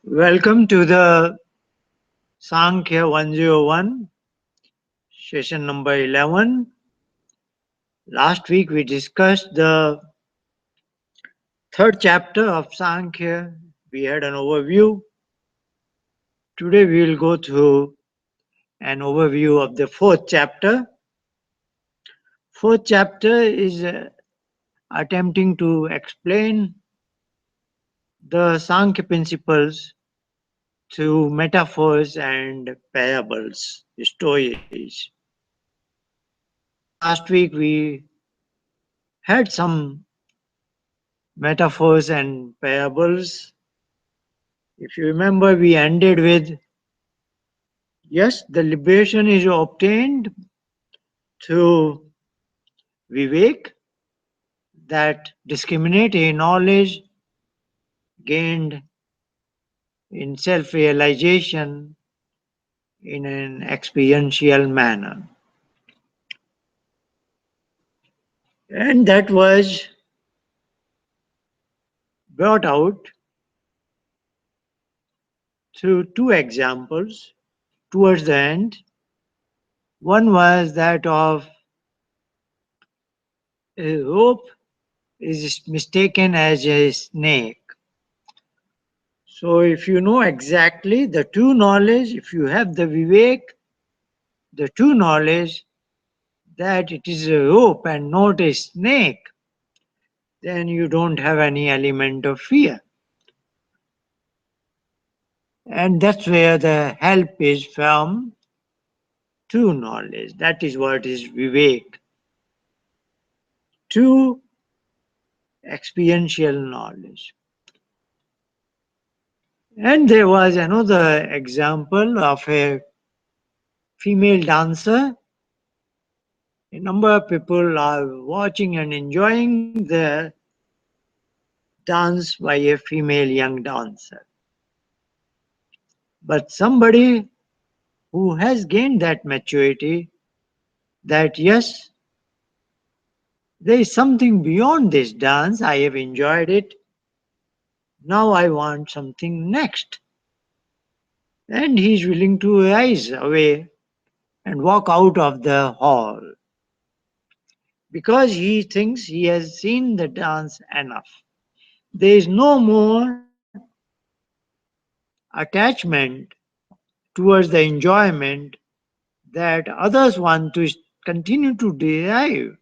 Welcome to the Samkhya 101 Session number 11. Last week we discussed the third chapter of Samkhya. We had an overview. Today we will go through an overview of the fourth chapter. Fourth chapter is attempting to explain the Sankhya principles through metaphors and parables, stories. Last week we had some metaphors and parables. If you remember, we ended with yes, the liberation is obtained through Vivek, that discriminating knowledge gained in self realization in an experiential manner. And that was brought out through two examples towards the end. One was that of a rope is mistaken as a snake. So if you know exactly the true knowledge, if you have the Vivek, the true knowledge that it is a rope and not a snake, then you don't have any element of fear. And that's where the help is from true knowledge. That is what is Vivek. True experiential knowledge. And there was another example of a female dancer. A number of people are watching and enjoying the dance by a female young dancer. But somebody who has gained that maturity, that yes, there is something beyond this dance, I have enjoyed it, now I want something next. And he is willing to rise away and walk out of the hall because he thinks he has seen the dance enough. There is no more attachment towards the enjoyment that others want to continue to derive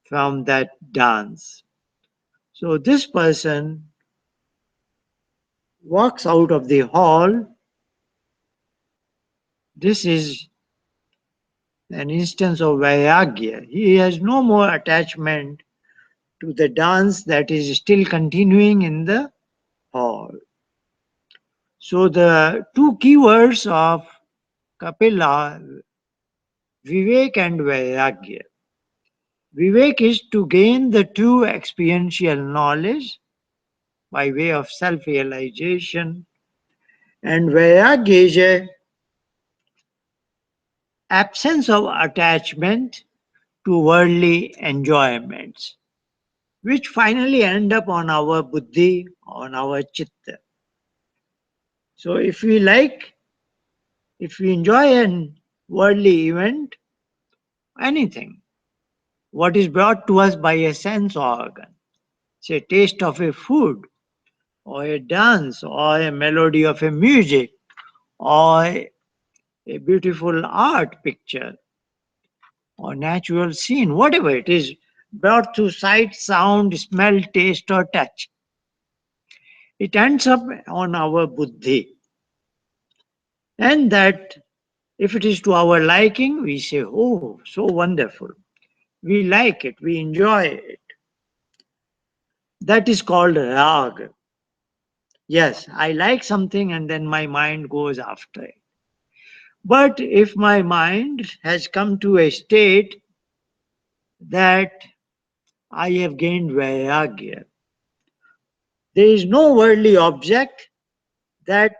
from that dance. So this person walks out of the hall. This is an instance of vairagya. He has no more attachment to the dance that is still continuing in the hall. So the two keywords of Kapila, Vivek and Vairagya. Vivek is to gain the true experiential knowledge by way of self-realization, and Vairagya is a absence of attachment to worldly enjoyments, which finally end up on our buddhi, on our chitta. So if we enjoy an worldly event, anything, what is brought to us by a sense organ, say taste of a food, or a dance, or a melody of a music, or a beautiful art picture, or natural scene, whatever it is, brought through sight, sound, smell, taste, or touch. It ends up on our buddhi. And that if it is to our liking, we say, oh, so wonderful. We like it, we enjoy it. That is called rag. Yes, I like something and then my mind goes after it. But if my mind has come to a state that I have gained vairagya, there is no worldly object that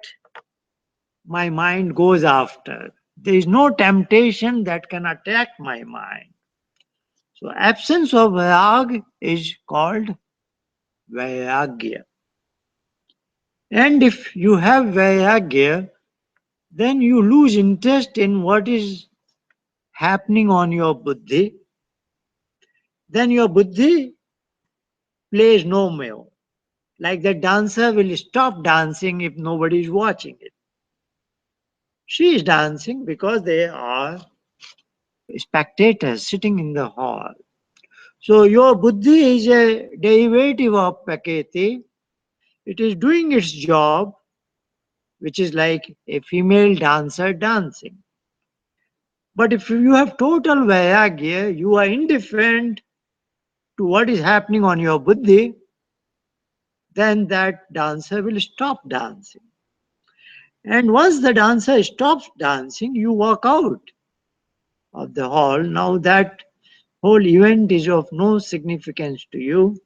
my mind goes after. There is no temptation that can attack my mind. So absence of rag is called vairagya. And if you have Vairagya, then you lose interest in what is happening on your buddhi. Then your buddhi plays no more. Like the dancer will stop dancing if nobody is watching it. She is dancing because there are spectators sitting in the hall. So your buddhi is a derivative of Prakriti. It is doing its job, which is like a female dancer dancing. But if you have total vairagya, you are indifferent to what is happening on your buddhi, then that dancer will stop dancing. And once the dancer stops dancing, you walk out of the hall. Now that whole event is of no significance to you.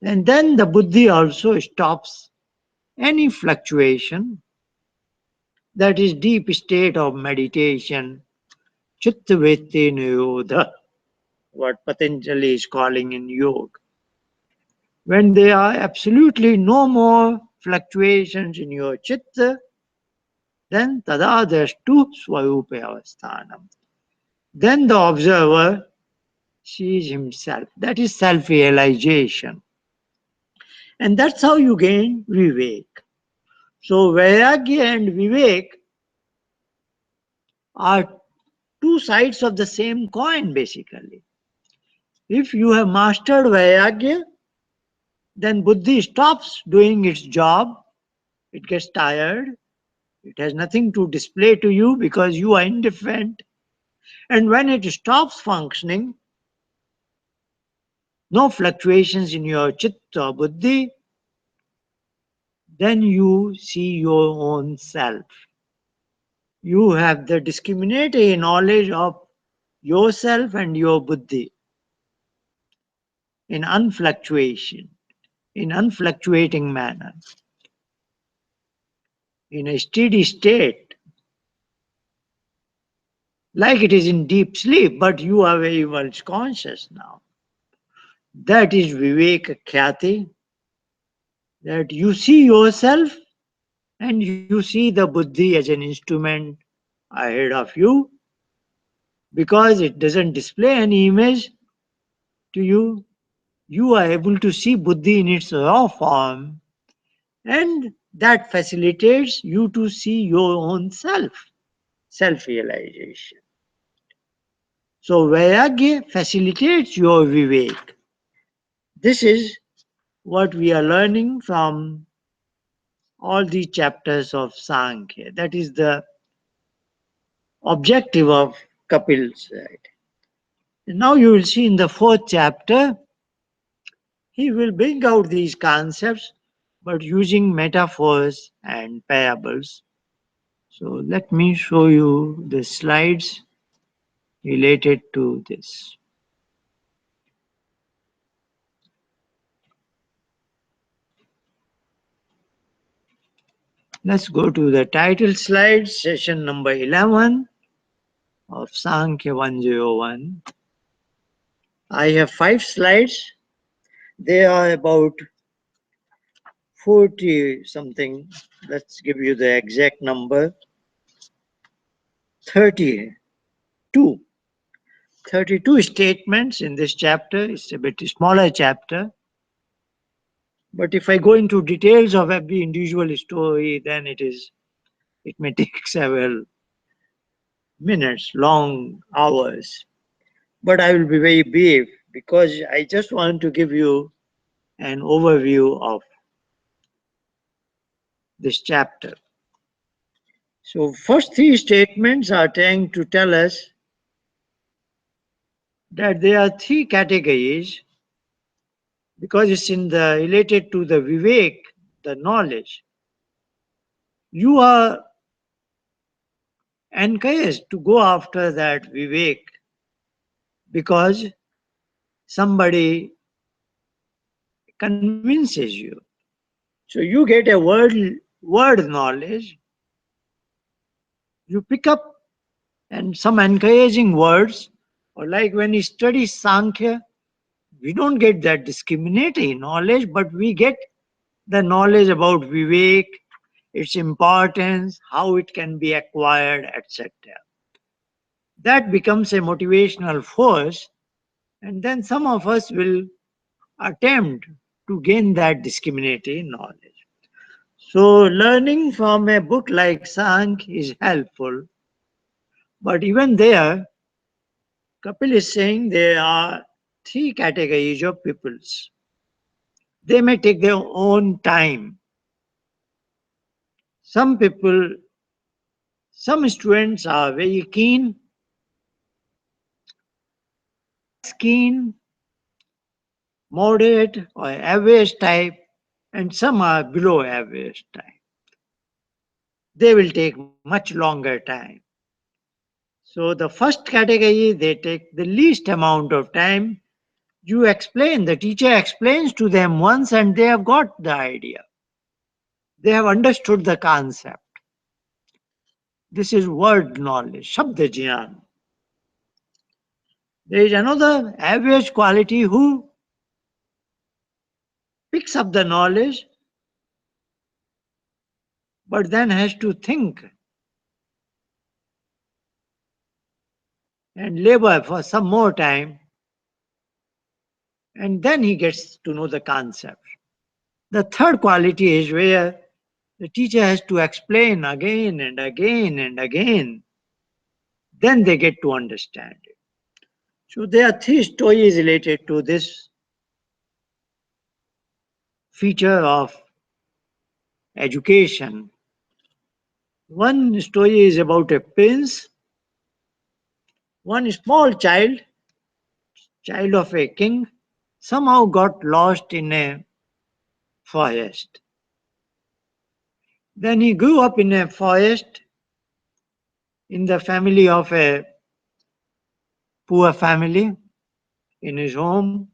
And then the buddhi also stops any fluctuation, that is deep state of meditation, chitta vritti nirodha, what Patanjali is calling in yoga. When there are absolutely no more fluctuations in your chitta, then tadadrashtu swarupe avasthanam. Then the observer sees himself. That is self-realization. And that's how you gain vivek. So vairagya and vivek are two sides of the same coin basically. If you have mastered vairagya, then buddhi stops doing its job. It gets tired. It has nothing to display to you because you are indifferent. And when it stops functioning, no fluctuations in your chitta buddhi, then you see your own self. You have the discriminatory knowledge of yourself and your buddhi in unfluctuation, in unfluctuating manner, in a steady state, like it is in deep sleep, but you are very much conscious now. That is Viveka Khyati, that you see yourself and you see the buddhi as an instrument ahead of you because it doesn't display any image to you. You are able to see buddhi in its raw form, and that facilitates you to see your own self realization. So, Vairagya facilitates your Vivek. This is what we are learning from all the chapters of Sankhya. That is the objective of Kapil's. Right? Now you will see in the fourth chapter, he will bring out these concepts but using metaphors and parables. So let me show you the slides related to this. Let's go to the title slide, session number 11 of Samkhya 101. I have 5 slides. They are about 40 something. Let's give you the exact number. 32. 32 statements in this chapter. It's a bit smaller chapter. But if I go into details of every individual story, then it may take several minutes, long hours. But I will be very brief because I just want to give you an overview of this chapter. So first 3 statements are trying to tell us that there are 3 categories because it's in the related to the vivek, the knowledge. You are encouraged to go after that vivek because somebody convinces you. So you get a word knowledge, you pick up and some encouraging words, or like when you study Sankhya, we don't get that discriminatory knowledge, but we get the knowledge about Vivek, its importance, how it can be acquired, etc. That becomes a motivational force, and then some of us will attempt to gain that discriminating knowledge. So, learning from a book like Sankhya is helpful, but even there, Kapil is saying there are three categories of peoples. They may take their own time. Some people, some students are very keen, keen, moderate, or average type, and some are below average type. They will take much longer time. So the first category, they take the least amount of time. You explain, the teacher explains to them once and they have got the idea. They have understood the concept. This is word knowledge, Shabda Jnan. There is another average quality who picks up the knowledge but then has to think and labor for some more time, and then he gets to know the concept. The third quality is where the teacher has to explain again and again and again, then they get to understand it. So there are three stories related to this feature of education. One story is about a prince, one small child, child of a king, somehow got lost in a forest. Then he grew up in a forest in the family of a poor family in his home.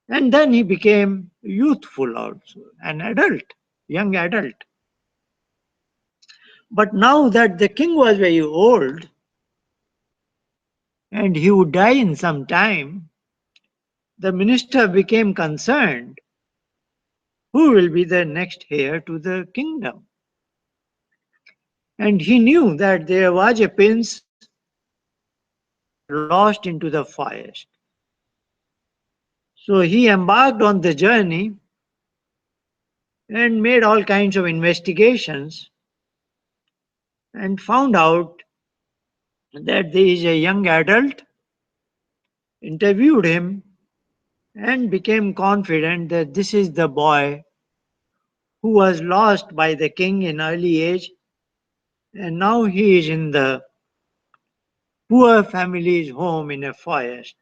And then he became youthful also, an adult, young adult. But now that the king was very old and he would die in some time, the minister became concerned who will be the next heir to the kingdom. And he knew that there was a prince who had lost into the forest. So he embarked on the journey and made all kinds of investigations and found out that there is a young adult, interviewed him, and became confident that this is the boy who was lost by the king in early age, and now he is in the poor family's home in a forest.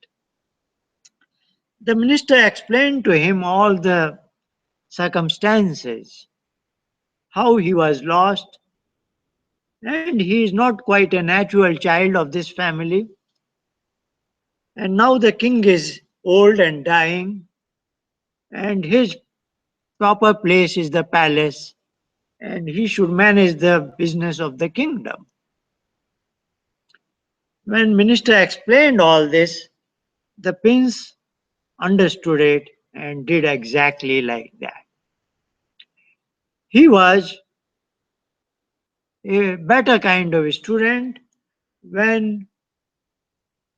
The minister explained to him all the circumstances, how he was lost, and he is not quite a natural child of this family. And now the king is old and dying, and his proper place is the palace, and he should manage the business of the kingdom. When minister explained all this, the prince understood it and did exactly like that. He was a better kind of student when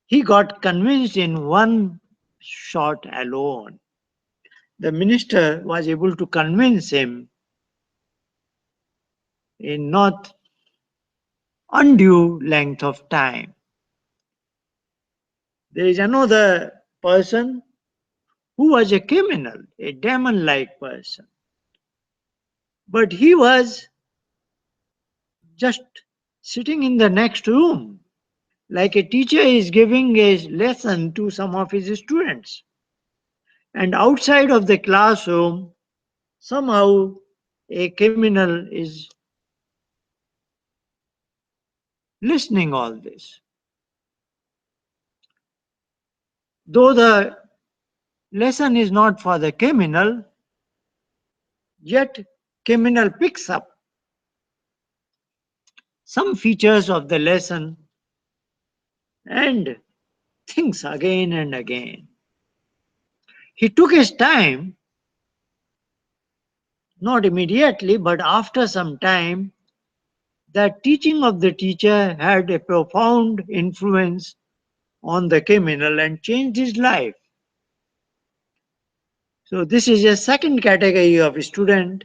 he got convinced in one shot alone. The minister was able to convince him in not undue length of time. There is another person who was a criminal, a demon like person. But he was just sitting in the next room, like a teacher is giving a lesson to some of his students. And outside of the classroom, somehow a criminal is listening all this. Though the lesson is not for the criminal, yet criminal picks up some features of the lesson and thinks again and again. He took his time Not immediately, but after some time, that teaching of the teacher had a profound influence on the criminal and changed his life. So this is a second category of student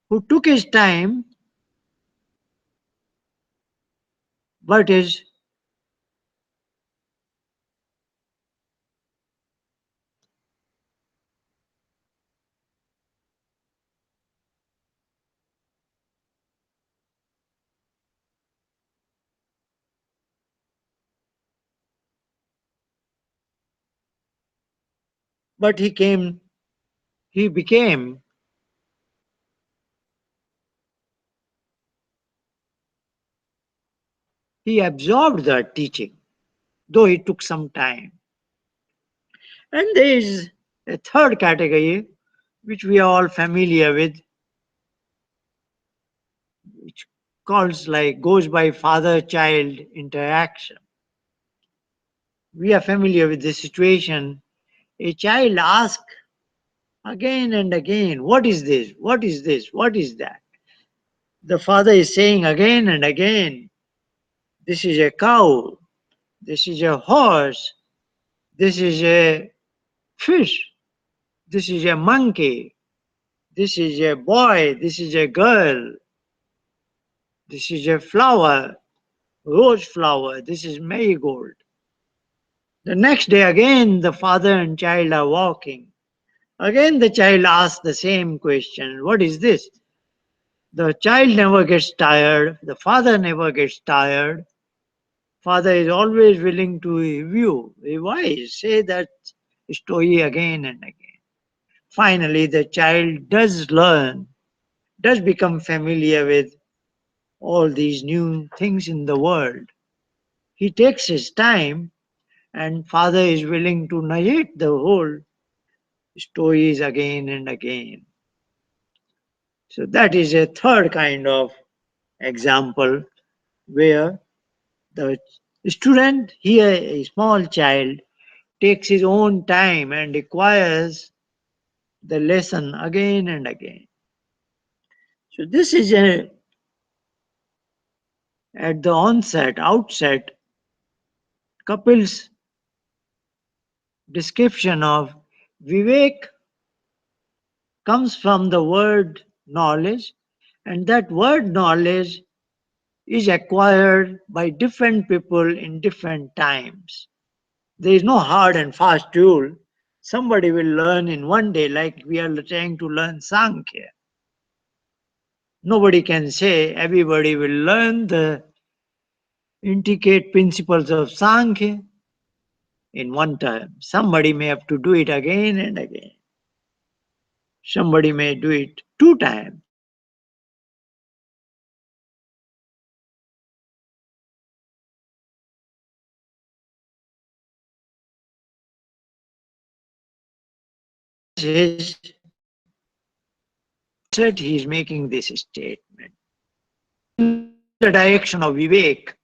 who took his time but is but he became he absorbed the teaching, though it took some time. And there is a third category which we are all familiar with, which calls like goes by father-child interaction. We are familiar with this situation. A child asks again and again, what is this? What is this? What is that? The father is saying again and again, this is a cow, this is a horse, this is a fish, this is a monkey, this is a boy, this is a girl, this is a flower, rose flower, this is marigold. The next day again the father and child are walking. Again the child asks the same question, what is this? The child never gets tired, the father never gets tired. Father is always willing to review, revise, say that story again and again. Finally, the child does learn, does become familiar with all these new things in the world. He takes his time, and father is willing to narrate the whole stories again and again. So that is a third kind of example where the student, here a small child, takes his own time and acquires the lesson again and again. So this is at the outset, Kapil's description of Vivek comes from the word knowledge, and that word knowledge is acquired by different people in different times. There is no hard and fast rule. Somebody will learn in one day, like we are trying to learn Samkhya. Nobody can say everybody will learn the intricate principles of Sankhya in one time. Somebody may have to do it again and again. Somebody may do it two times. His said he is making this statement. In the direction of Vivek,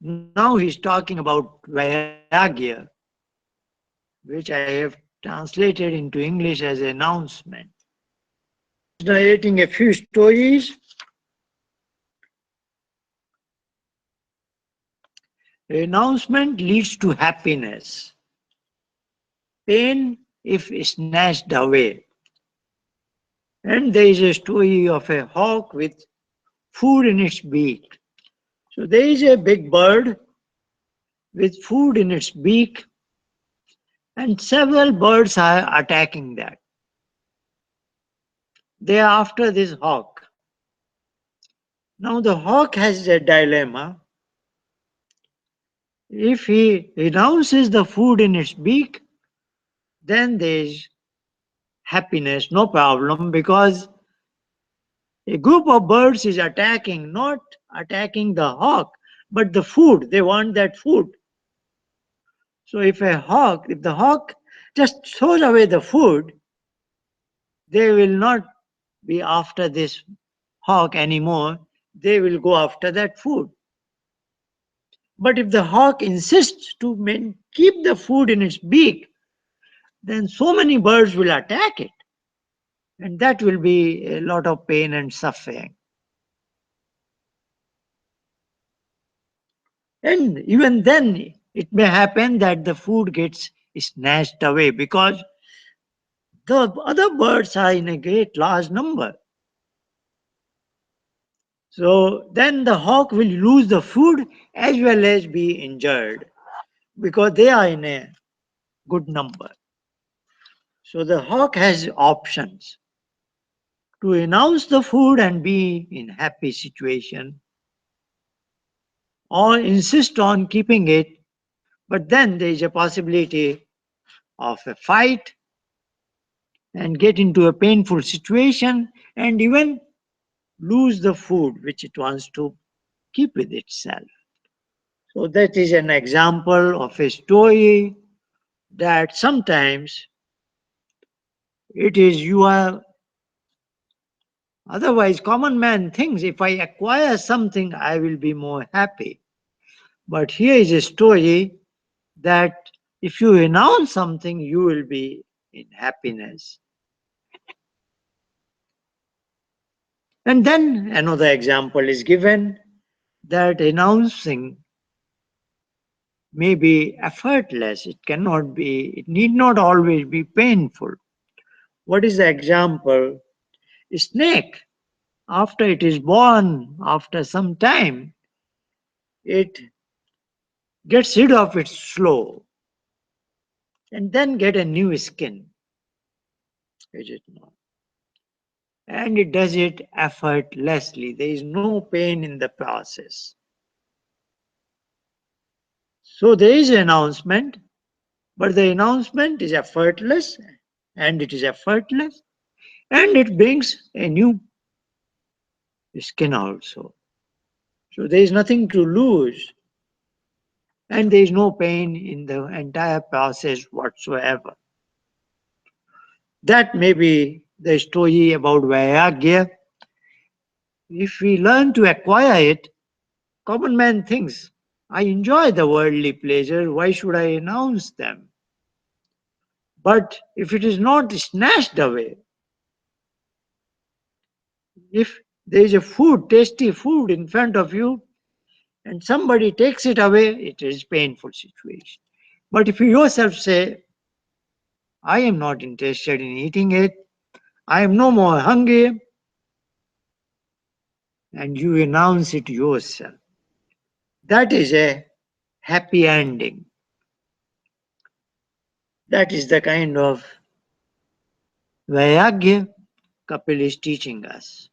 now he's talking about Vairagya, which I have translated into English as announcement. Narrating a few stories. Renouncement leads to happiness. Pain if snatched away. And there is a story of a hawk with food in its beak. So there is a big bird with food in its beak, and several birds are attacking that. They are after this hawk. Now the hawk has a dilemma. If he renounces the food in its beak, then there is happiness, no problem, because a group of birds is attacking, not attacking the hawk, but the food. They want that food. So if the hawk just throws away the food, they will not be after this hawk anymore. They will go after that food. But if the hawk insists to keep the food in its beak, then so many birds will attack it. And that will be a lot of pain and suffering. And even then, it may happen that the food gets snatched away because the other birds are in a great large number. So then the hawk will lose the food as well as be injured because they are in a good number. So the hawk has options to announce the food and be in happy situation or insist on keeping it, but then there is a possibility of a fight and get into a painful situation and even lose the food which it wants to keep with itself. So that is an example of a story that sometimes it is you are otherwise common man thinks if I acquire something I will be more happy. But here is a story that if you renounce something you will be in happiness. And then another example is given that renouncing may be effortless. It cannot be, it need not always be painful. What is the example? A snake, after it is born, after some time, it gets rid of its slough and then get a new skin. Is it not? And it does it effortlessly. There is no pain in the process. So there is an announcement, but the announcement is effortless and it is effortless and it brings a new skin also. So there is nothing to lose and there is no pain in the entire process whatsoever. That may be the story about Vairagya. If we learn to acquire it, common man thinks, I enjoy the worldly pleasure, why should I renounce them? But if it is not snatched away, if there is a food, tasty food in front of you, and somebody takes it away, it is painful situation. But if you yourself say, I am not interested in eating it, I am no more hungry, and you renounce it yourself, that is a happy ending. That is the kind of Vairagya Kapil is teaching us.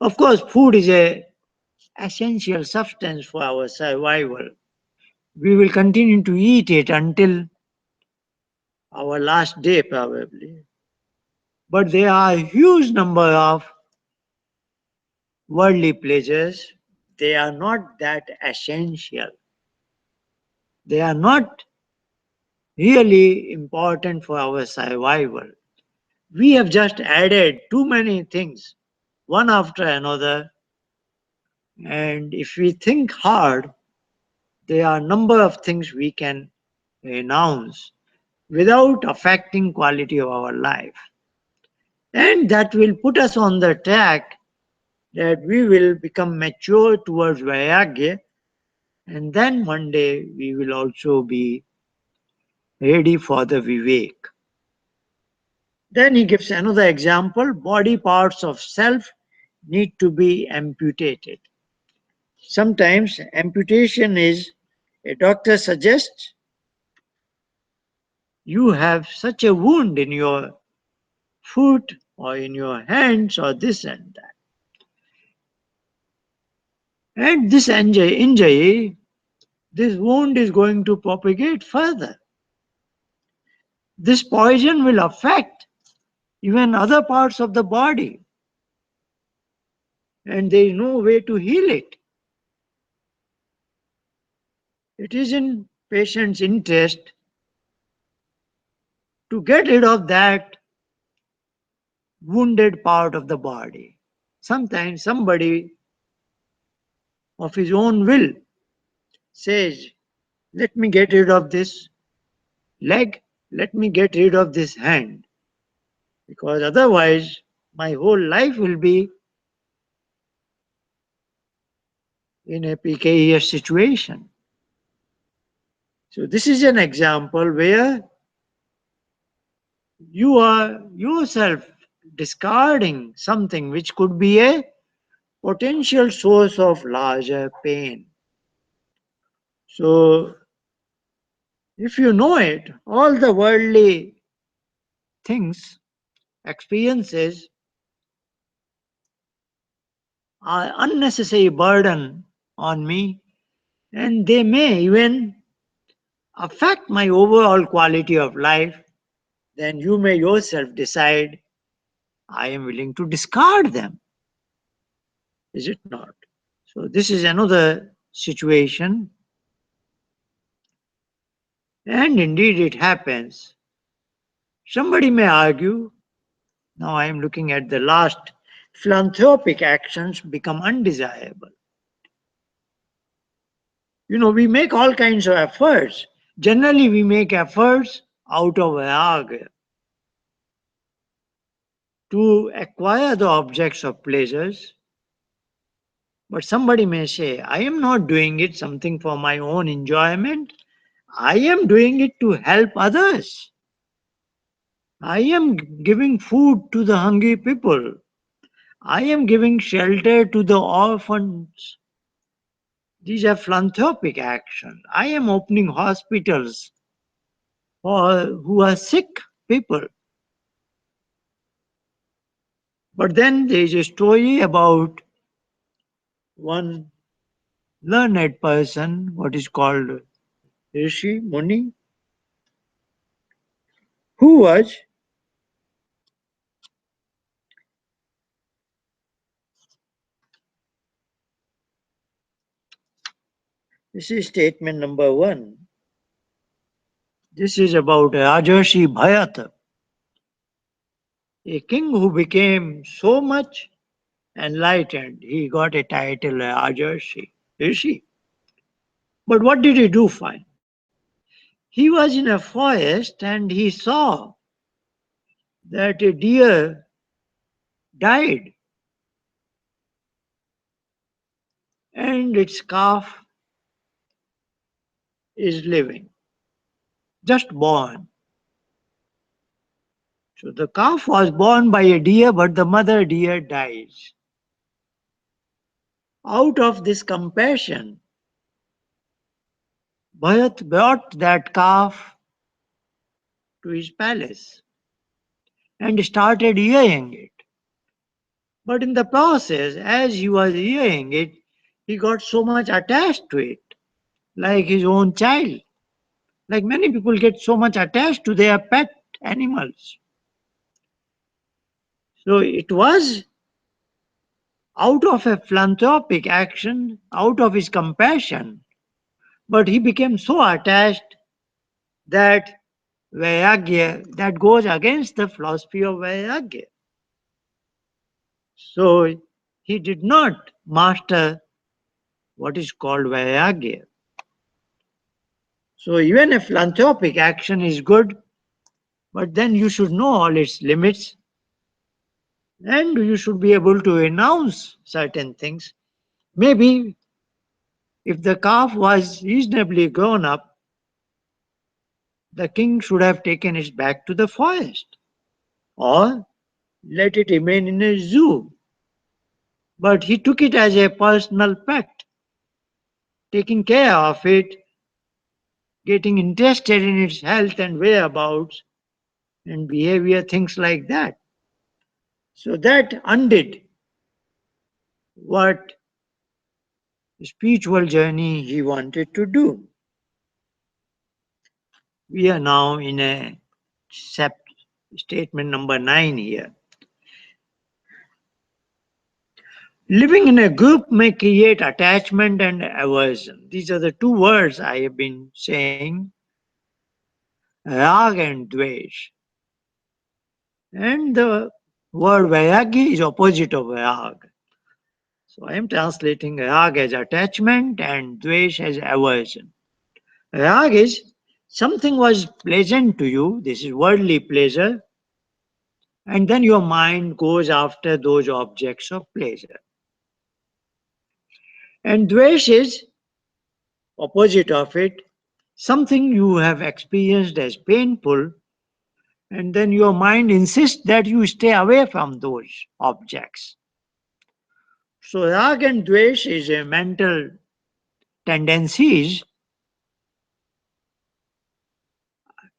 Of course, food is a essential substance for our survival. We will continue to eat it until our last day probably. But there are a huge number of worldly pleasures. They are not that essential. They are not really important for our survival. We have just added too many things, one after another. And if we think hard, there are a number of things we can renounce without affecting quality of our life. And that will put us on the track that we will become mature towards Vairagya, and then one day we will also be ready for the Vivek. Then he gives another example, body parts of self need to be amputated. Sometimes amputation is, a doctor suggests, you have such a wound in your foot or in your hands or this and that. And this injury, this wound is going to propagate further. This poison will affect even other parts of the body, and there is no way to heal it. It is in patient's interest to get rid of that wounded part of the body. Sometimes somebody of his own will says, let me get rid of this leg, let me get rid of this hand. because otherwise my whole life will be in a precarious situation. So this is an example where you are yourself discarding something which could be a potential source of larger pain. So if you know it, all the worldly things, experiences are unnecessary burden on me, and they may even affect my overall quality of life. Then you may yourself decide, I am willing to discard them. Is it not? So this is another situation, and indeed it happens. Somebody may argue, now I am looking at the last, philanthropic actions become undesirable. We make all kinds of efforts. Generally, we make efforts out of raga to acquire the objects of pleasures. But somebody may say, I am not doing it something for my own enjoyment. I am doing it to help others. I am giving food to the hungry people. I am giving shelter to the orphans. These are philanthropic actions. I am opening hospitals for who are sick people. But then there is a story about one learned person, what is called Rishi Muni, who was this is statement number one. This is about Rajarshi Bharat, a king who became so much enlightened. He got a title Rajarshi, Rishi. But what did he do find? He was in a forest and he saw that a deer died and its calf is living, just born. So the calf was born by a deer, but the mother deer dies. Out of this compassion, Bharat brought that calf to his palace and started rearing it. But in the process, as he was rearing it, he got so much attached to it, like his own child. Like many people get so much attached to their pet animals. So it was out of a philanthropic action, out of his compassion, but he became so attached that Vairagya, that goes against the philosophy of Vairagya. So he did not master what is called Vairagya. So even a philanthropic action is good, but then you should know all its limits and you should be able to renounce certain things. Maybe if the calf was reasonably grown up, the king should have taken it back to the forest or let it remain in a zoo. But he took it as a personal pet, taking care of it, getting interested in its health and whereabouts and behavior, things like that. So that undid what spiritual journey he wanted to do. We are now in a statement number 9 here. Living in a group may create attachment and aversion. These are the two words I have been saying, rag and dvesh. And the word vairagya is opposite of rag. So I am translating rag as attachment and dvesh as aversion. Rag is something was pleasant to you, this is worldly pleasure, and then your mind goes after those objects of pleasure. And dvesh is opposite of it, something you have experienced as painful, and then your mind insists that you stay away from those objects. So rag and dvesh is a mental tendencies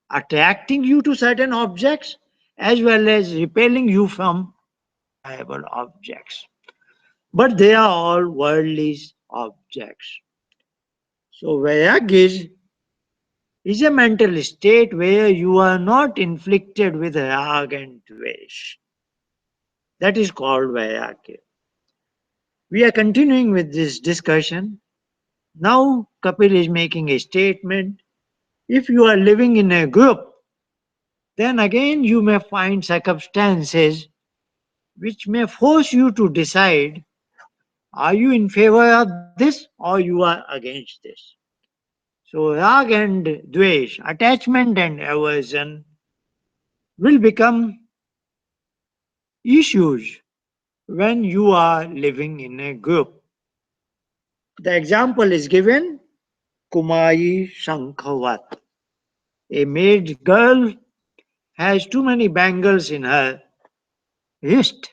attracting you to certain objects as well as repelling you from undesirable objects. But they are all worldly objects. So vairagya is a mental state where you are not inflicted with rag and dvesh. That is called vairagya. We are continuing with this discussion. Now Kapil is making a statement. If you are living in a group, then again you may find circumstances which may force you to decide, are you in favor of this or you are against this. So rag and dvesh, attachment and aversion will become issues when you are living in a group. The example is given, Kumari Shankhavat. A maid girl has too many bangles in her wrist,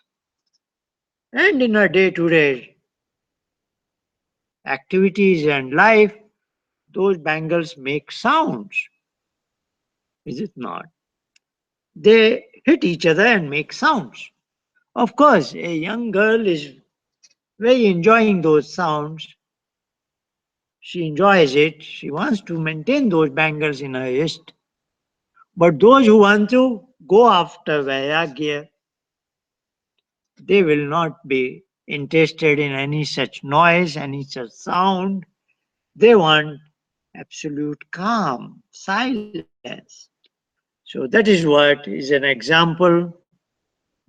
and in her day-to-day activities and life, those bangles make sounds, is it not? They hit each other and make sounds. Of course, a young girl is very enjoying those sounds. She enjoys it. She wants to maintain those bangles in her wrist. But those who want to go after Vairagya, they will not be interested in any such noise, any such sound. They want absolute calm, silence. So that is what is an example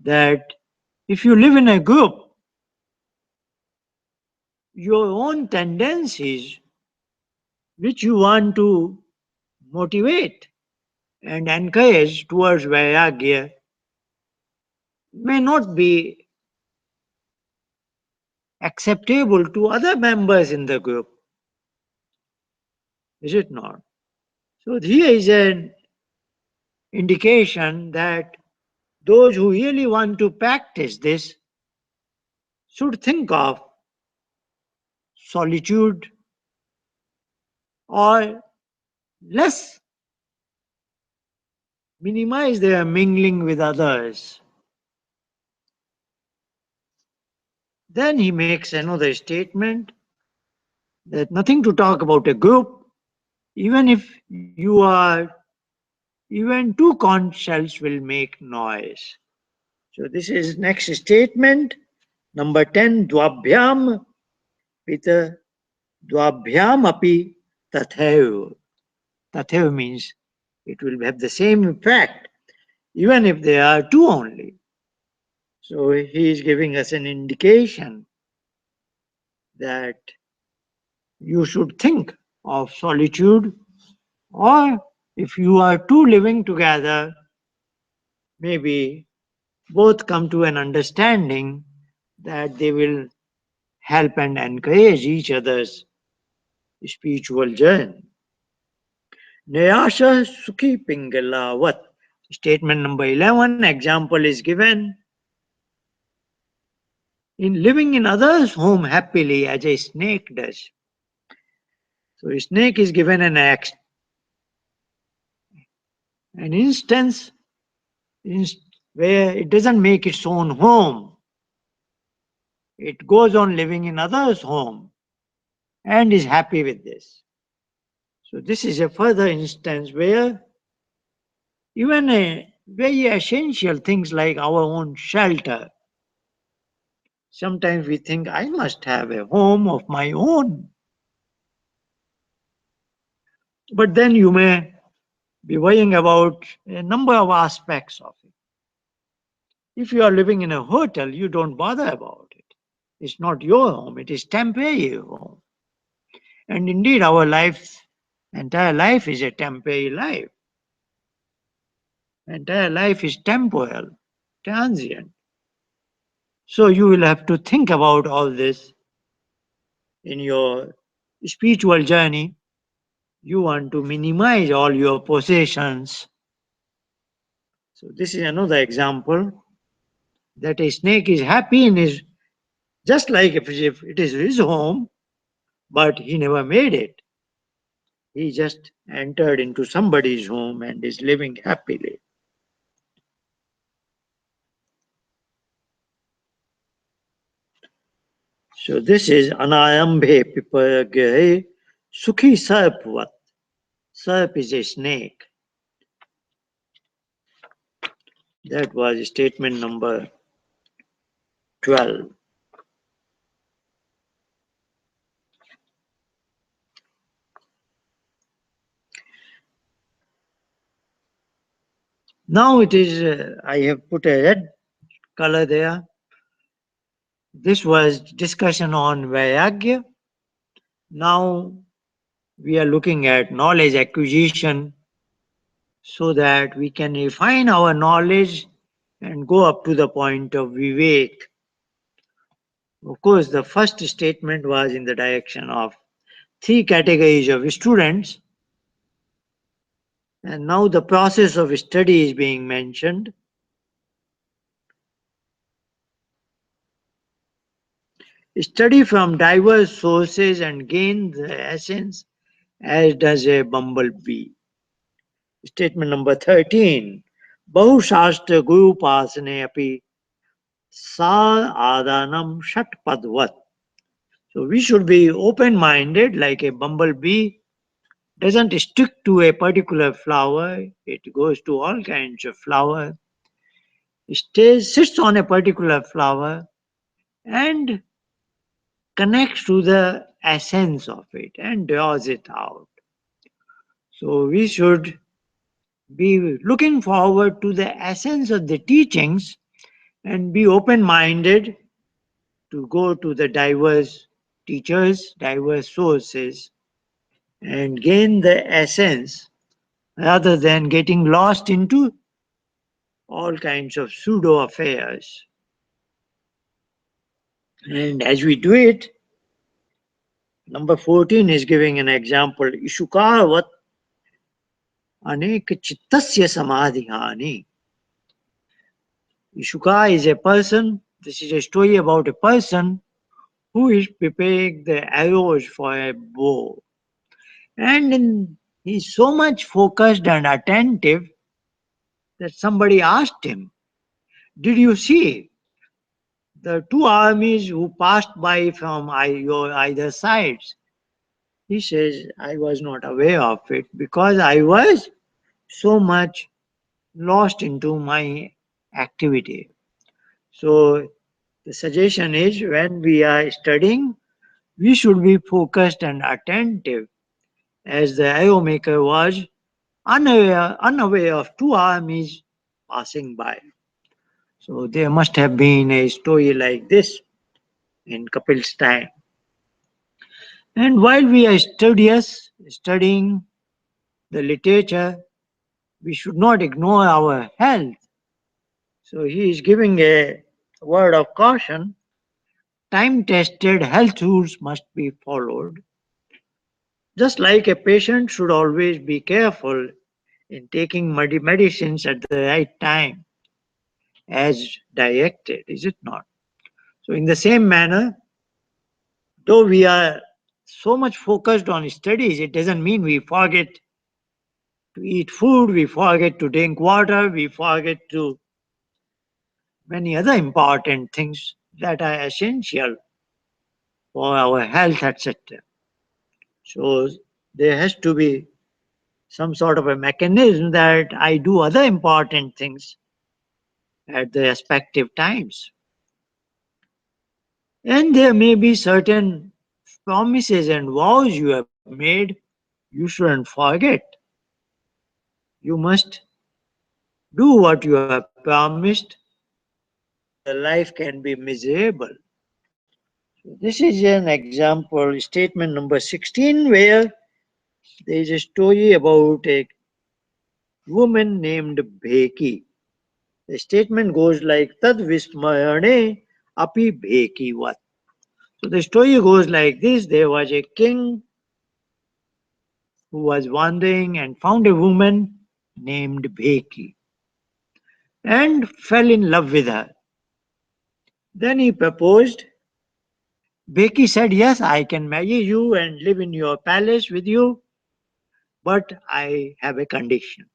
that if you live in a group, your own tendencies which you want to motivate and encourage towards Vairagya may not be acceptable to other members in the group, is it not? So here is an indication that those who really want to practice this should think of solitude or less minimize their mingling with others. Then he makes another statement that nothing to talk about a group, even if you are, even two conch shells will make noise. So this is next statement, number 10, dvabhyam with dvabhyam api tathaiv. Tathaiv means it will have the same effect, even if there are two only. So he is giving us an indication that you should think of solitude, or if you are two living together, maybe both come to an understanding that they will help and encourage each other's spiritual journey. Nayasha Sukhi Pingalavat. Statement number 11, example is given. In living in others' home happily as a snake does. So a snake is given an instance where it doesn't make its own home. It goes on living in others' home and is happy with this. So this is a further instance where even a very essential things like our own shelter, sometimes we think I must have a home of my own. But then you may be worrying about a number of aspects of it. If you are living in a hotel, you don't bother about it. It's not your home, it is temporary home. And indeed, our entire life is a temporary life. Entire life is temporal. transient. So you will have to think about all this in your spiritual journey. You want to minimize all your possessions. So this is another example that a snake is happy in his, just like if it is his home, but he never made it. He just entered into somebody's home and is living happily. So this is Anayambhe Pipagahe Sukhi Sarpvat. Sarp is a snake. That was statement number 12. Now it is, I have put a red color there. This was discussion on Vairagya. Now we are looking at knowledge acquisition so that we can refine our knowledge and go up to the point of Vivek. Of course, the first statement was in the direction of three categories of students, and now the process of study is being mentioned. Study from diverse sources and gain the essence as does a bumblebee. Statement number 13. Bahushastra Guru Pasane api sa adanam shat padvat. So we should be open minded like a bumblebee doesn't stick to a particular flower, it goes to all kinds of flowers, sits on a particular flower and connects to the essence of it and draws it out. So we should be looking forward to the essence of the teachings and be open minded to go to the diverse teachers, diverse sources, and gain the essence rather than getting lost into all kinds of pseudo affairs. And as we do it, number 14 is giving an example. Ishukavat anek chittasya samadhihani. Ishuka is a person. This is a story about a person who is preparing the arrows for a bow. And he's so much focused and attentive that somebody asked him, did you see the two armies who passed by from your either sides? He says, I was not aware of it because I was so much lost into my activity. So the suggestion is when we are studying, we should be focused and attentive as the arrow maker was unaware of two armies passing by. So there must have been a story like this in Kapil's time. And while we are studying the literature, we should not ignore our health. So he is giving a word of caution. Time-tested health rules must be followed. Just like a patient should always be careful in taking medicines at the right time as directed, is it not? So in the same manner, though we are so much focused on studies, it doesn't mean we forget to eat food, we forget to drink water, we forget to many other important things that are essential for our health, etc. So there has to be some sort of a mechanism that I do other important things at the respective times. And there may be certain promises and vows you have made, you shouldn't forget. You must do what you have promised, otherwise your life can be miserable. So this is an example, statement number 16, where there is a story about a woman named Bheki. The statement goes like Tad Vismayane Api Bhekivat. So the story goes like this. There was a king who was wandering and found a woman named Bheki and fell in love with her. Then he proposed. Bheki said, "Yes, I can marry you and live in your palace with you, but I have a condition."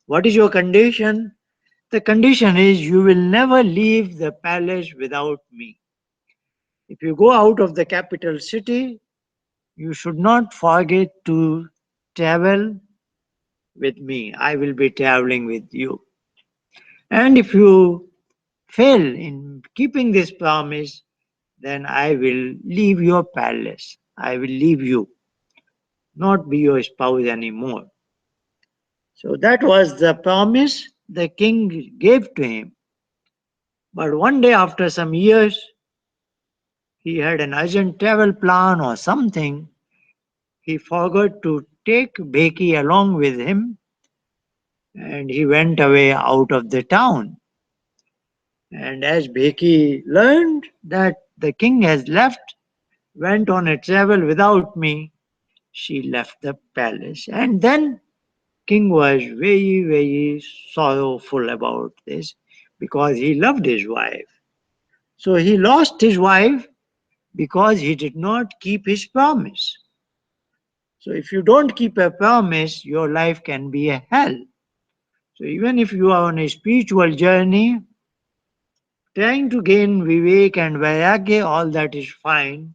What is your condition? The condition is you will never leave the palace without me. If you go out of the capital city, you should not forget to travel with me. I will be traveling with you. And if you fail in keeping this promise, then I will leave your palace. I will leave you, not be your spouse anymore. So that was the promise the king gave to him. But one day, after some years, he had an urgent travel plan or something. He forgot to take Becky along with him and he went away out of the town. And as Becky learned that the king has left, went on a travel without me, she left the palace. And then king was very, very sorrowful about this because he loved his wife. So he lost his wife because he did not keep his promise. So if you don't keep a promise, your life can be a hell. So even if you are on a spiritual journey, trying to gain vivek and vairagya, all that is fine.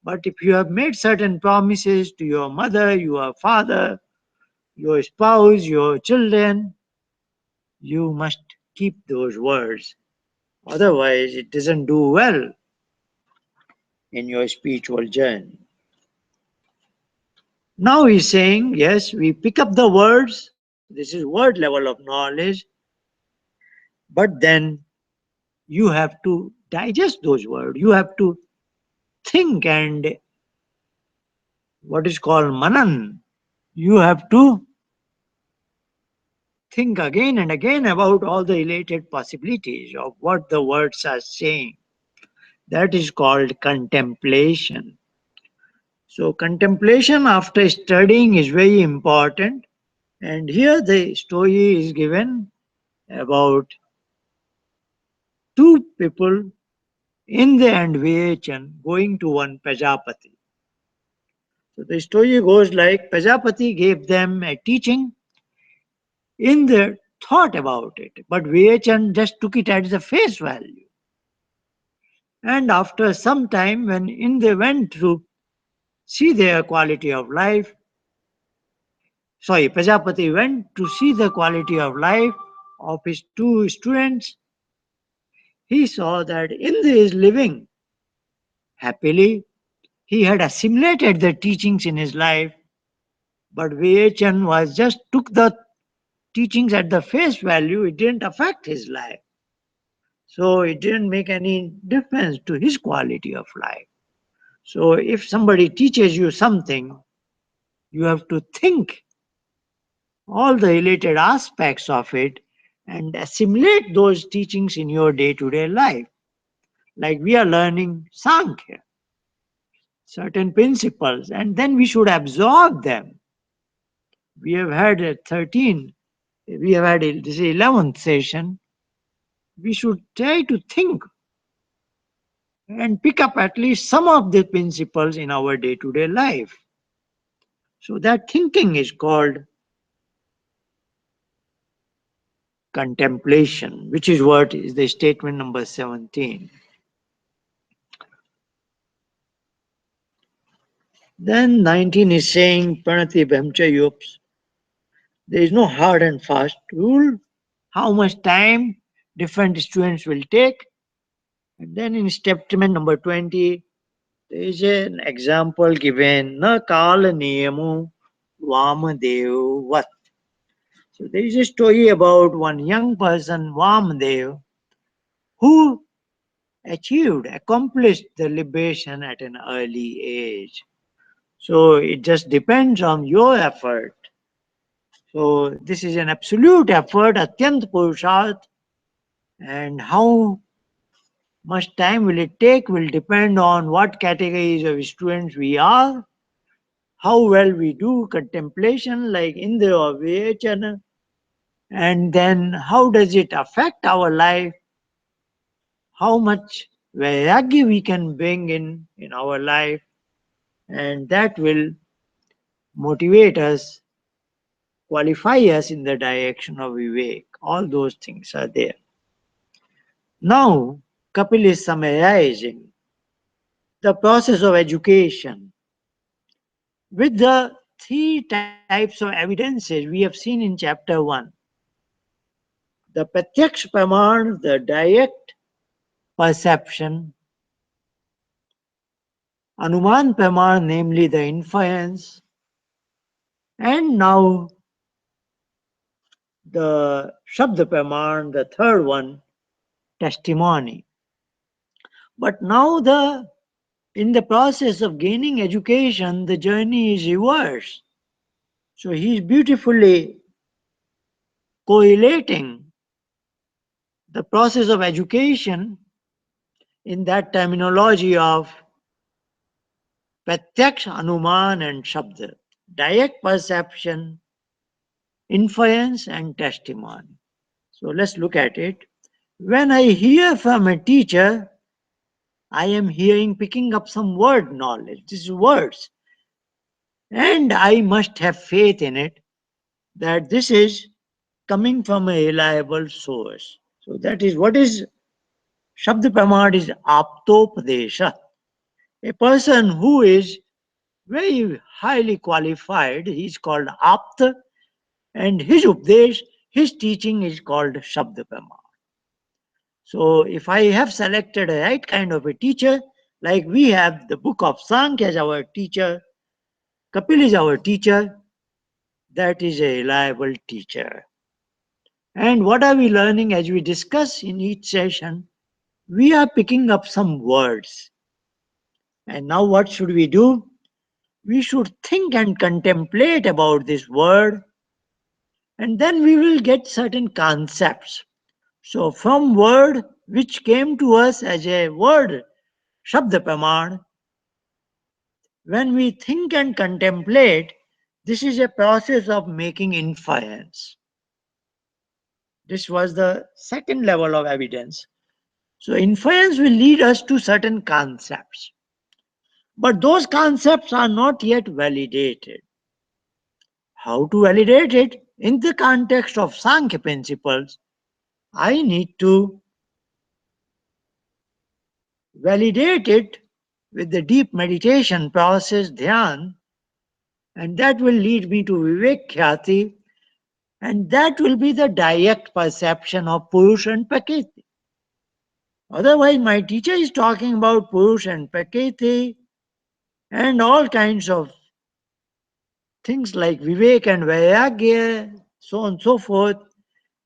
But if you have made certain promises to your mother, your father, your spouse, your children, you must keep those words. Otherwise, it doesn't do well in your spiritual journey. Now he's saying, yes, we pick up the words. This is word level of knowledge. But then you have to digest those words. You have to think and what is called manan. You have to think again and again about all the related possibilities of what the words are saying. That is called contemplation. So, contemplation after studying is very important. And here the story is given about two people in the end Vayachan going to one Prajapati. So the story goes like Prajapati gave them a teaching in their thought about it, but Vayachan just took it as the face value. And after some time, when in they went to see their quality of life, sorry, Prajapati went to see the quality of life of his two students, he saw that in his living happily, he had assimilated the teachings in his life, but Vayachan was just took the teachings at the face value, it didn't affect his life. So it didn't make any difference to his quality of life. So if somebody teaches you something, you have to think all the related aspects of it and assimilate those teachings in your day to day life. Like we are learning Samkhya, certain principles, and then we should absorb them. We have had 13, we have had this 11th session. We should try to think and pick up at least some of the principles in our day to day life. So that thinking is called contemplation, which is what is the statement number 17. Then 19 is saying Pranati Brahmcha Yups. There is no hard and fast rule how much time different students will take. And then in statement number 20, there is an example given Na Kala Niyamu Vamadev Vat. So there is a story about one young person, Vamadev, who accomplished the liberation at an early age. So it just depends on your effort. So this is an absolute effort, Atyant Purusharth, And how much time will it take will depend on what categories of students we are, how well we do contemplation like Indra or Vichana, and then how does it affect our life, how much vairagya we can bring in our life, and that will motivate us, qualify us in the direction of Vivek. All those things are there. Now, Kapil is summarizing the process of education with the three types of evidences we have seen in chapter 1. The Pratyaksh Praman, the direct perception, Anuman Praman, namely the inference, and now the Shabda Praman, the third one, testimony. But now in the process of gaining education, the journey is reversed. So he is beautifully correlating the process of education in that terminology of Pratyaksh, Anuman, and Shabda, direct perception, inference, and testimony. So let's look at it. When I hear from a teacher, I am hearing, picking up some word knowledge, these words, and I must have faith in it that this is coming from a reliable source. So that is what is Shabda Pramad is Aptopadesha. A person who is very highly qualified, he is called Apta, and his Updesh, his teaching is called Shabda Pramad. So if I have selected a right kind of a teacher, like we have the book of Sankhya as our teacher, Kapil is our teacher, that is a reliable teacher. And what are we learning as we discuss in each session? We are picking up some words. And now what should we do? We should think and contemplate about this word, and then we will get certain concepts. So from word which came to us as a word, Shabda Praman, when we think and contemplate, this is a process of making inference. This was the second level of evidence. So inference will lead us to certain concepts. But those concepts are not yet validated. How to validate it? In the context of Sankhya principles, I need to validate it with the deep meditation process, dhyan, and that will lead me to Vivek Khyati, and that will be the direct perception of Purush and Prakriti. Otherwise, my teacher is talking about Purush and Prakriti and all kinds of things like Vivek and Vairagya, so on and so forth,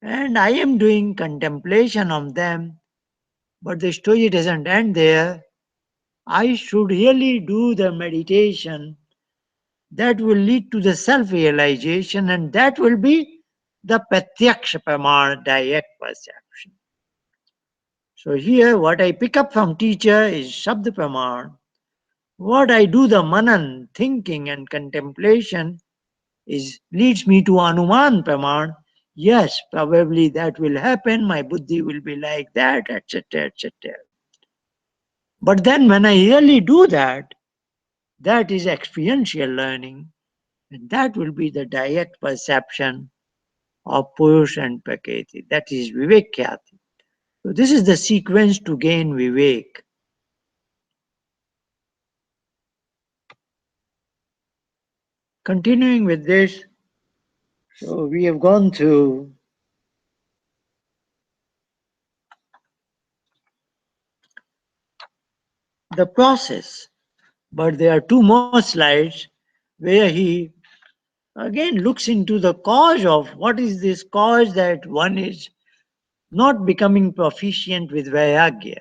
and I am doing contemplation on them, but the story doesn't end there. I should really do the meditation that will lead to the self-realization, and that will be the Pratyaksha Pramana, direct perception. So here what I pick up from teacher is Shabda Pramana. What I do the manan, thinking and contemplation is leads me to Anuman Praman. Yes, probably that will happen, my buddhi will be like that, etc. etc. But then when I really do that, that is experiential learning, and that will be the direct perception of Purush and Prakriti. That is Vivekyati. So this is the sequence to gain Vivek. Continuing with this, so we have gone through the process, but there are two more slides where he again looks into the cause of what is this cause that one is not becoming proficient with Vairagya.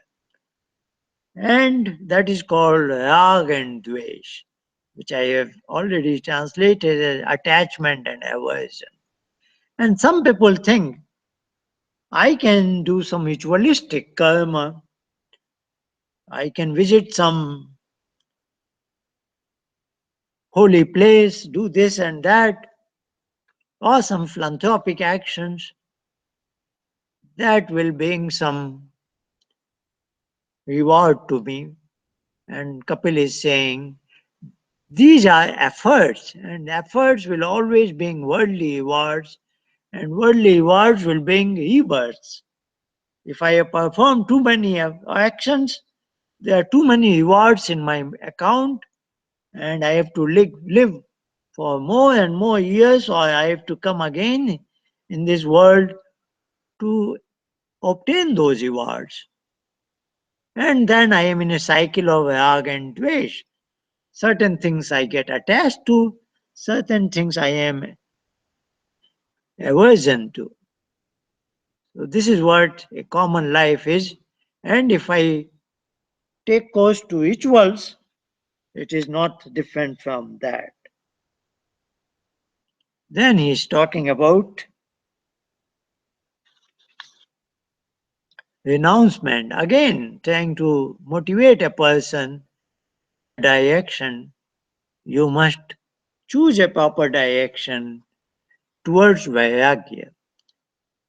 And that is called Rag and Dvesh, which I have already translated as attachment and aversion. And some people think I can do some ritualistic karma. I can visit some holy place, do this and that, or some philanthropic actions that will bring some reward to me. And Kapil is saying these are efforts, and efforts will always bring worldly rewards, and worldly rewards will bring rebirths. If I have performed too many actions, there are too many rewards in my account, and I have to live for more and more years, or I have to come again in this world to obtain those rewards. And then I am in a cycle of rag and dvesh. Certain things I get attached to, certain things I am aversion to. So this is what a common life is. And if I take course to rituals, it is not different from that. Then he is talking about renouncement, again trying to motivate a person direction. You must choose a proper direction towards Vairagya.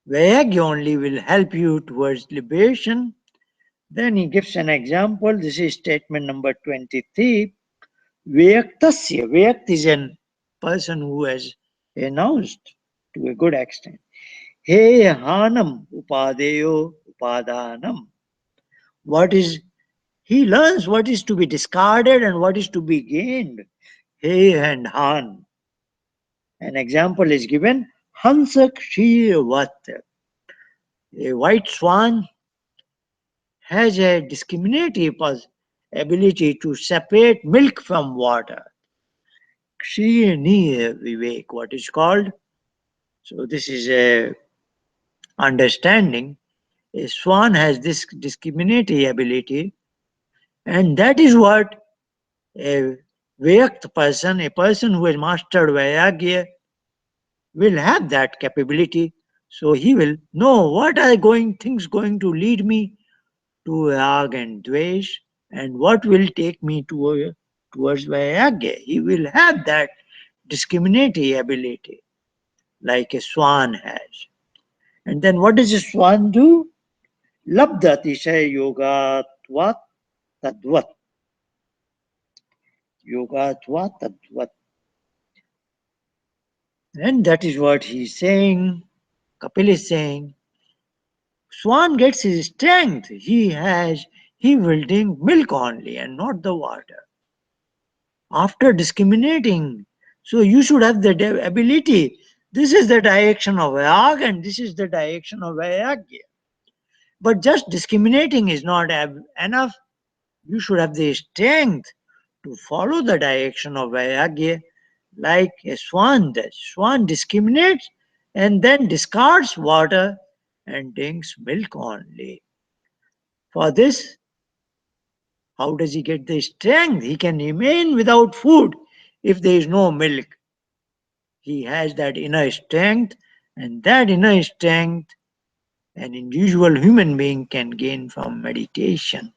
Vairagya only will help you towards liberation. Then he gives an example. This is statement number 23. Vyaktasya. Vyakt is a person who has renounced to a good extent. He Harnam Upadeyo Upadanam. What is he learns what is to be discarded and what is to be gained. He and Han. An example is given. Hansa Kshiyavat. A white swan has a discriminative ability to separate milk from water. Kshini Vivek, what is called. So this is a understanding. A swan has this discriminative ability, and that is what a Vyakt person, a person who has mastered Vairagya, will have that capability. So he will know what are things going to lead me to rag and dvesh, and what will take me towards Vairagya. He will have that discriminating ability like a swan has. And then what does a swan do? Labdati say yogatvat tadvat. Yogatvat tadvat. And that is what he's saying. Kapil is saying. Swan gets his strength. He will drink milk only and not the water. After discriminating, so you should have the ability. This is the direction of rag and this is the direction of vairagya. But just discriminating is not enough. You should have the strength to follow the direction of vairagya like a swan does. Swan discriminates and then discards water and drinks milk only. For this, how does he get the strength? He can remain without food if there is no milk. He has that inner strength, and that inner strength an individual human being can gain from meditation.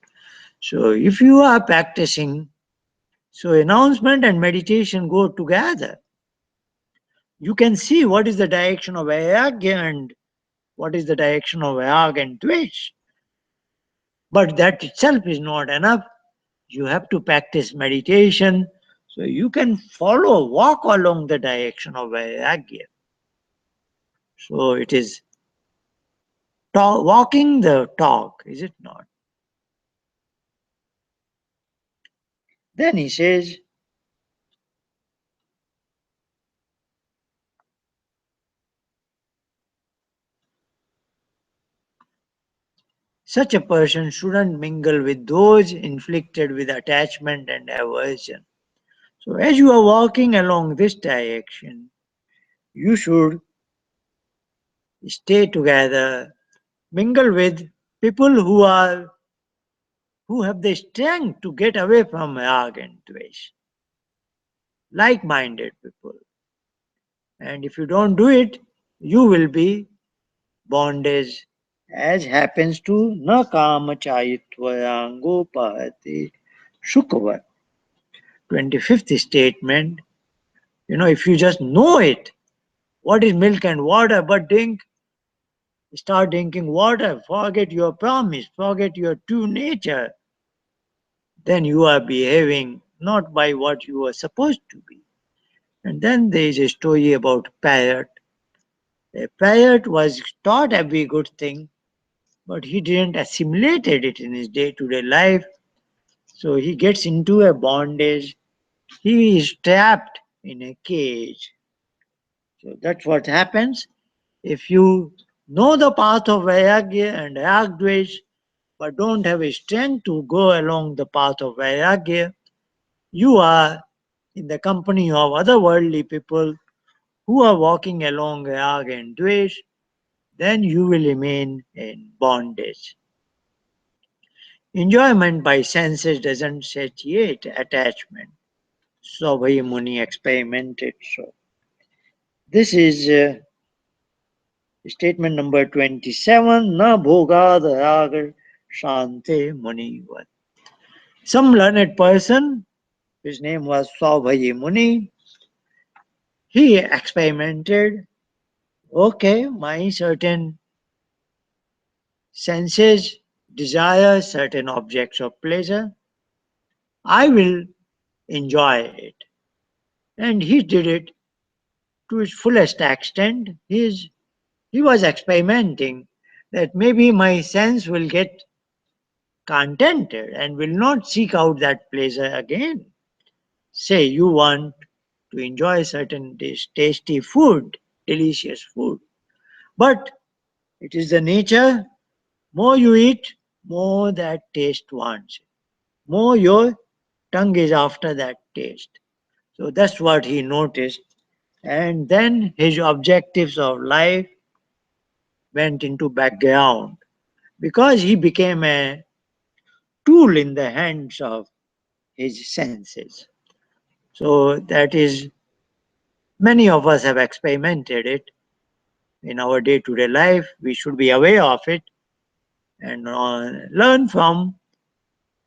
So if you are practicing, so announcement and meditation go together. You can see what is the direction of vairagya and what is the direction of rag and dvesh. But that itself is not enough. You have to practice meditation so you can walk along the direction of vairagya. So it is walking the talk, is it not? Then he says, such a person shouldn't mingle with those inflicted with attachment and aversion. So as you are walking along this direction, you should stay together, mingle with people who have the strength to get away from rag and dvesh, like-minded people. And if you don't do it, you will be bondage as happens to na kama chayitvayango pahate shukva. 25th statement, if you just know it, what is milk and water, but start drinking water, forget your promise, forget your true nature, then you are behaving not by what you are supposed to be. And then there is a story about parrot. A parrot was taught every good thing, but he didn't assimilate it in his day-to-day life. So he gets into a bondage. He is trapped in a cage. So that's what happens. If you know the path of Vairagya and Ragdvesh, but don't have a strength to go along the path of Vairagya, you are in the company of otherworldly people who are walking along Rag and Dvesh, then you will remain in bondage. Enjoyment by senses doesn't satiate attachment. So Muni experimented. So this is statement number 27. Na bhogad raga shante munivat. Some learned person, his name was Swabhayi Muni, he experimented. Okay, my certain senses desire certain objects of pleasure. I will enjoy it. And he did it to its fullest extent. He was experimenting that maybe my sense will get contented and will not seek out that pleasure again. Say you want to enjoy certain tasty food, delicious food, but it is the nature, more you eat, more that taste wants it. More your tongue is after that taste. So that's what he noticed. And then his objectives of life went into background because he became a tool in the hands of his senses. So that is, many of us have experimented it in our day-to-day life. We should be aware of it and learn from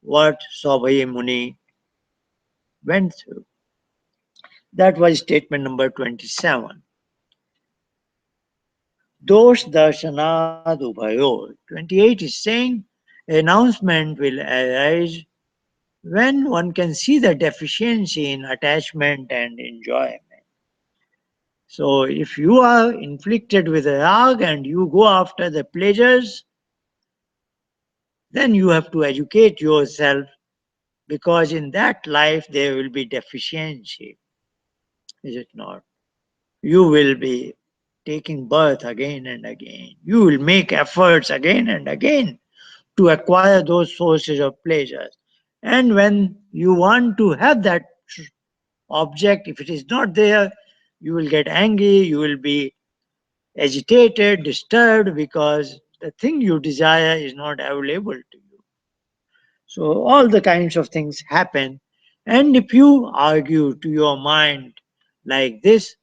what Saubhai Muni went through. That was statement number 27. Dosh Darshanad Ubhayo. 28 is saying announcement will arise when one can see the deficiency in attachment and enjoyment. So if you are inflicted with a rag and you go after the pleasures, then you have to educate yourself because in that life there will be deficiency, is it not? You will be taking birth again and again. You will make efforts again and again to acquire those sources of pleasures. And when you want to have that object, if it is not there, you will get angry, you will be agitated, disturbed because the thing you desire is not available to you. So, all the kinds of things happen. And if you argue to your mind like this,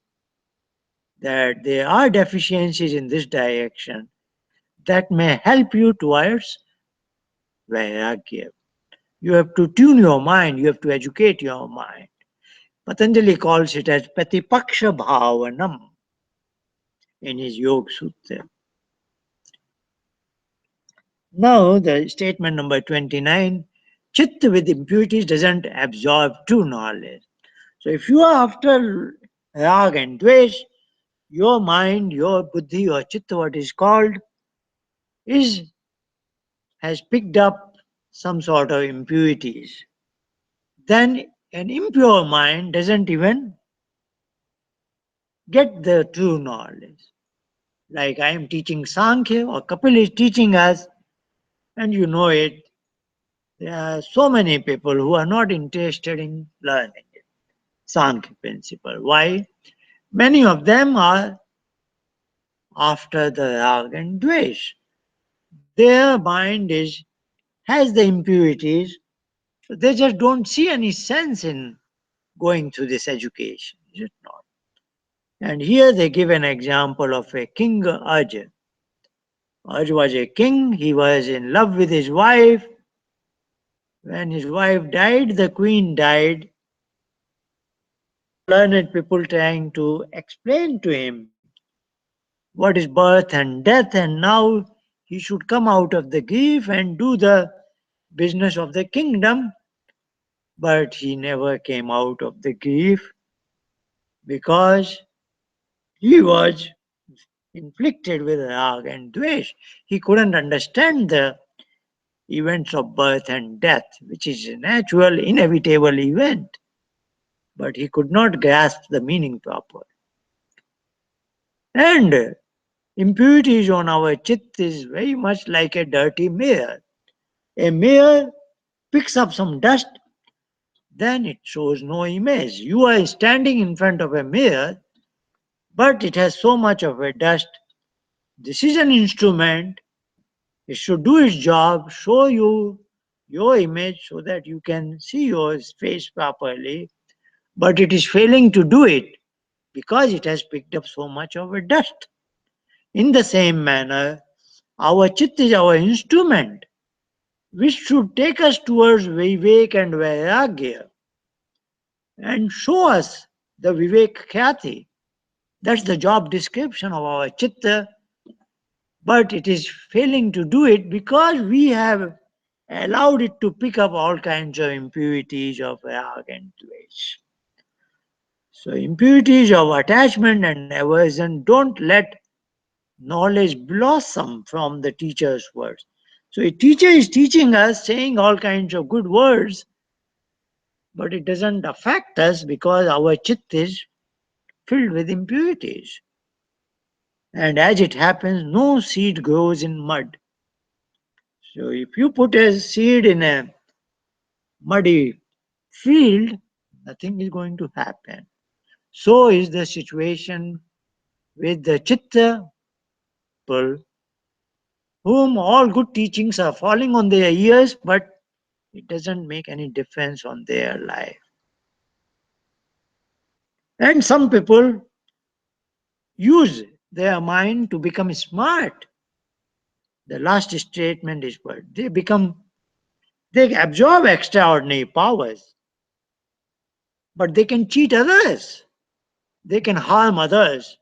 that there are deficiencies in this direction, that may help you towards Vairagya. You have to tune your mind, you have to educate your mind. Patanjali calls it as Patipaksha Bhavanam in his Yoga Sutra. Now, the statement number 29, Chitta with impurities doesn't absorb true knowledge. So, if you are after Rag and Dvesh, your mind, your buddhi, or Chitta, what is called, is has picked up some sort of impurities. Then an impure mind doesn't even get the true knowledge. Like I am teaching Sankhya or Kapil is teaching us, and you know it, there are so many people who are not interested in learning it. Sankhya principle. Why? Many of them are after the rag and dvesh. Their mind has the impurities, so they just don't see any sense in going through this education, is it not? And here they give an example of a king Arjun. Urj was a king. He was in love with his wife. When his wife died, the queen died. Learned people trying to explain to him what is birth and death, and now he should come out of the grief and do the business of the kingdom. But he never came out of the grief because he was inflicted with rag and dvesh. He couldn't understand the events of birth and death, which is a natural, inevitable event, but he could not grasp the meaning proper. And impurities on our chitt is very much like a dirty mirror. A mirror picks up some dust, then it shows no image. You are standing in front of a mirror, but it has so much of a dust. This is an instrument. It should do its job, show you your image so that you can see your face properly, but it is failing to do it because it has picked up so much of a dust. In the same manner, our chitta is our instrument, which should take us towards Vivek and Vairagya and show us the Vivek Khyati. That's the job description of our chitta, but it is failing to do it because we have allowed it to pick up all kinds of impurities of rag and dvesh. So impurities of attachment and aversion don't let knowledge blossom from the teacher's words. So a teacher is teaching us, saying all kinds of good words, but it doesn't affect us because our chitt is filled with impurities. And as it happens, no seed grows in mud. So if you put a seed in a muddy field, nothing is going to happen. So is the situation with the chitta people, whom all good teachings are falling on their ears, but it doesn't make any difference on their life. And some people use their mind to become smart. The last statement is what they absorb extraordinary powers, but they can cheat others, they can harm others.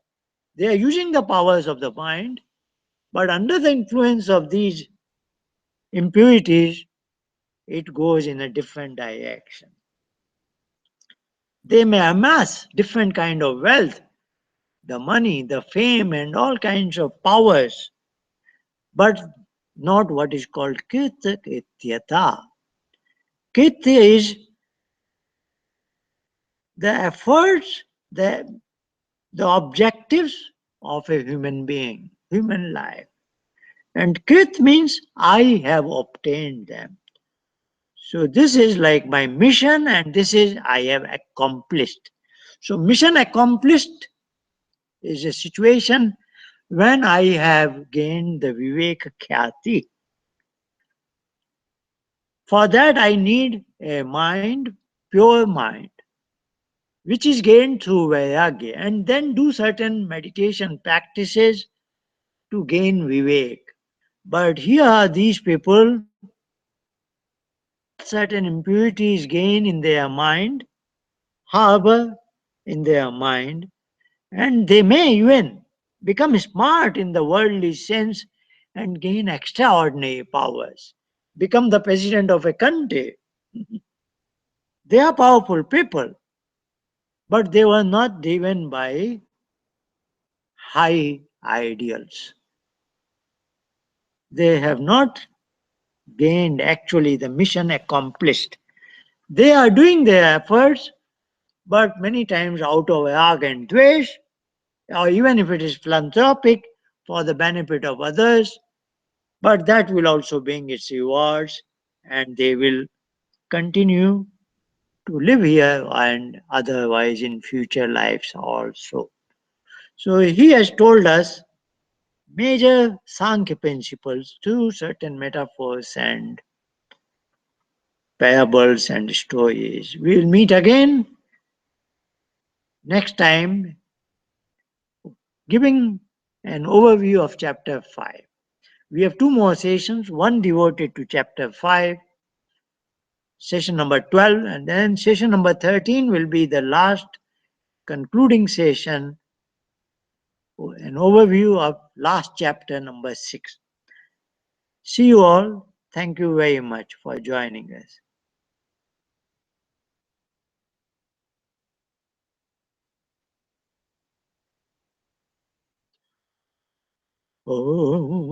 They are using the powers of the mind, but under the influence of these impurities, it goes in a different direction. They may amass different kind of wealth, the money, the fame, and all kinds of powers, but not what is called kirta krityata. Kirtya is the efforts, the objectives of a human being, human life. And krit means I have obtained them. So this is like my mission, and this is I have accomplished. So mission accomplished is a situation when I have gained the Vivek Khyati. For that I need a mind, pure mind, which is gained through Vairagya, and then do certain meditation practices to gain Vivek. But here these people let certain impurities gain in their mind, harbor in their mind, and they may even become smart in the worldly sense and gain extraordinary powers, become the president of a country. They are powerful people, but they were not driven by high ideals. They have not gained actually the mission accomplished. They are doing their efforts, but many times out of rag and dvesh, or even if it is philanthropic for the benefit of others, but that will also bring its rewards, and they will continue to live here and otherwise in future lives also. So he has told us major Sankhya principles through certain metaphors and parables and stories. We will meet again next time, giving an overview of chapter 5. We have two more sessions, one devoted to chapter 5, session number 12, and then session number 13 will be the last concluding session, an overview of last chapter number 6. See you all. Thank you very much for joining us. Oh.